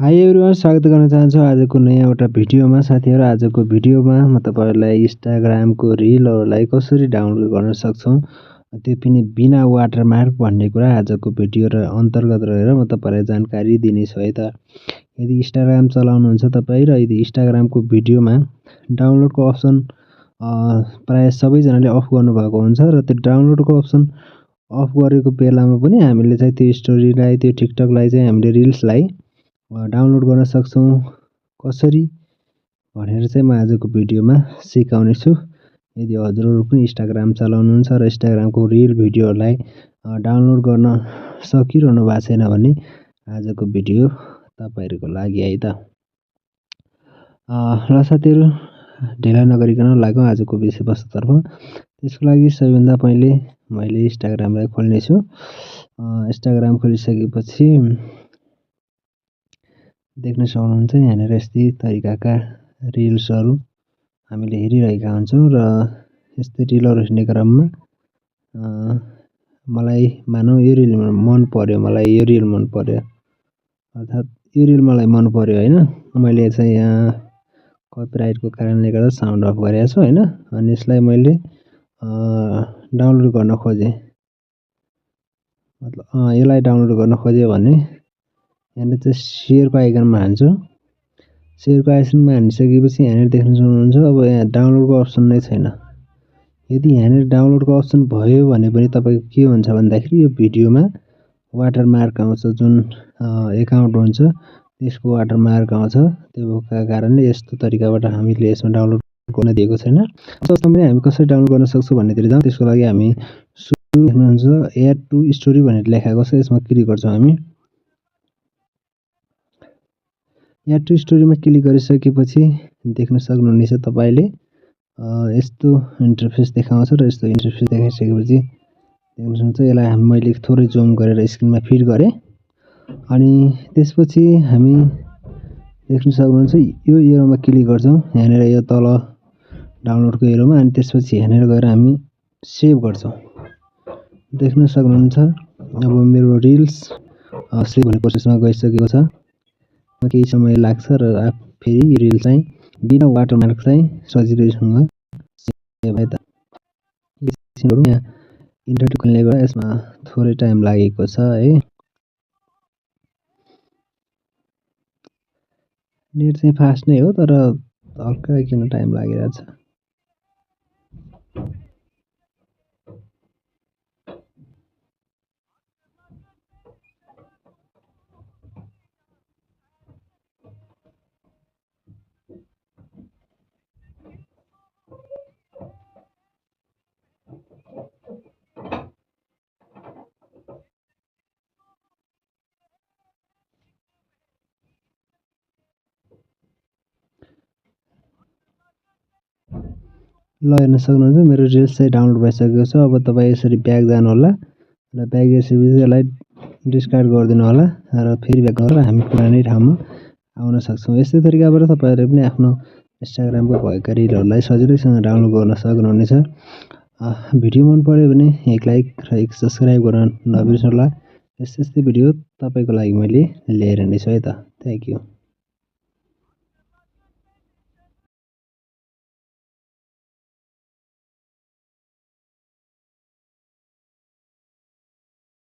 High everyone, स्वागत गर्न चाहन्छु आजको नयाँ एउटा भिडियोमा। साथीहरु, आजको भिडियोमा म तपाईहरुलाई इन्स्टाग्रामको रिलहरुलाई कसरी डाउनलोड गर्न सक्छौं, त्यो पनि बिना वाटरमार्क भन्ने कुरा आजको भिडियो र अन्तर्गत रहेर म तपाईहरुलाई जानकारी दिनेछु है त। यदि इन्स्टाग्राम चलाउनुहुन्छ तपाई र यदि इन्स्टाग्रामको भिडियोमा डाउनलोडको अप्सन प्राय सबैजनाले अफ गर्नुभएको हुन्छ र त्यो डाउनलोडको अप्सन अफ गरेको बेलामा पनि हामीले चाहिँ त्यो स्टोरीलाई, त्यो टिकटकलाई चाहिँ हामीले रिल्सलाई डाउनलोड गर्न सक्छौं कसरी भनेर चाहिँ म आजको भिडियोमा सिकाउने छु। यदि हजुरहरु पनि इन्स्टाग्राम चलाउनुहुन्छ र इन्स्टाग्रामको रिल भिडियोहरुलाई डाउनलोड गर्न सकिरहनु भएको छैन भने आजको भिडियो तपाईहरुको लागि है त। ल साथीहरु, ढिला नगरिकन लागौं आजको विषयवस्तुतर्फ। त्यसको लागि सबैभन्दा पहिले मैले इन्स्टाग्रामलाई खोल्ने छु। इन्स्टाग्राम खोलिसकेपछि देख्न सक्नुहुन्छ यहाँनिर यस्तै तरिकाका रिल्सहरु हामीले हेरिरहेका हुन्छौं र यस्तै रिलहरु हेर्ने क्रममा मलाई मानौ यो रिल मन पर्यो, मलाई यो रिल मन पर्यो, अर्थात यो रिल मलाई मन पर्यो हैन। मैले चाहिँ यहाँ कपिराइटको कारणले गर्दा साउन्ड अफ गरेको छु हैन। अनि यसलाई मैले डाउनलोड गर्न खोजे, मतलब यसलाई डाउनलोड गर्न खोजे भने यहाँनिर चाहिँ शेयरको आइकनमा हान्छु। शेयरको आइकनमा हानिसकेपछि यहाँनिर देख्न सक्नुहुन्छ अब यहाँ डाउनलोडको अप्सन नै छैन। यदि यहाँनिर डाउनलोडको अप्सन भयो भने पनि तपाईको के हुन्छ भन्दाखेरि यो भिडियोमा वाटरमार्क आउँछ, जुन एकाउन्ट हुन्छ त्यसको वाटरमार्क आउँछ। त्यसका कारणले यस्तो तरिकाबाट हामीले यसमा डाउनलोड गर्न दिएको छैन। जस्तो पनि हामी कसरी डाउनलोड गर्न सक्छौं भन्नेतिर जाउँ। त्यसको लागि हामी सुरु हेर्नुहुन्छ एड टु स्टोरी भनेर लेखेको छ, यसमा क्लिक गर्छौं हामी। एड टु स्टोरीमा क्लिक गरिसकेपछि देख्न सक्नुहुनेछ तपाईले यस्तो इन्टरफेस देखाउँछ र यस्तो इन्टरफेस देखाइसकेपछि देख्न सक्नुहुन्छ यसलाई मैले थोरै जुम गरेर स्क्रिनमा फिट गरे। अनि त्यसपछि हामी देख्न सक्नुहुन्छ यो एरोमा क्लिक गर्छौं, यहाँनिर यो तल डाउनलोडको एरोमा। अनि त्यसपछि यहाँनिर गएर हामी सेभ गर्छौं। देख्न सक्नुहुन्छ अब मेरो रिल्स सेभ हुने प्रोसेसमा गइसकेको छ। केही समय लाग्छ र फेरि यो रिल चाहिँ बिना वाटरमार्क चाहिँ सजिलैसँग सेभ है त। यहाँ इन्टरनेट खोल्ने गर्दा यसमा थोरै टाइम लागेको छ है। नेट चाहिँ फास्ट नै हो तर हल्का किन टाइम लागिरहेछ। ल हेर्न सक्नुहुन्छ मेरो रिल्स चाहिँ डाउनलोड भइसकेको छ। अब तपाई यसरी ब्याक जानु होला र ब्याक गएपछि यसलाई डिस्कार्ड गरिदिनु होला र फेरि ब्याक गरेर हामी पुरानै ठाउँमा आउन सक्छौं। यस्तै तरिकाबाट तपाईहरुले पनि आफ्नो इन्स्टाग्रामको भएका रिलहरुलाई सजिलैसँग डाउनलोड गर्न सक्नुहुनेछ। भिडियो मन पर्यो भने एक लाइक र एक सब्स्क्राइब गर्न नबिर्सनु होला। यस्तै भिडियो तपाईको लागि मैले लिएर आउने छु है त। Thank you.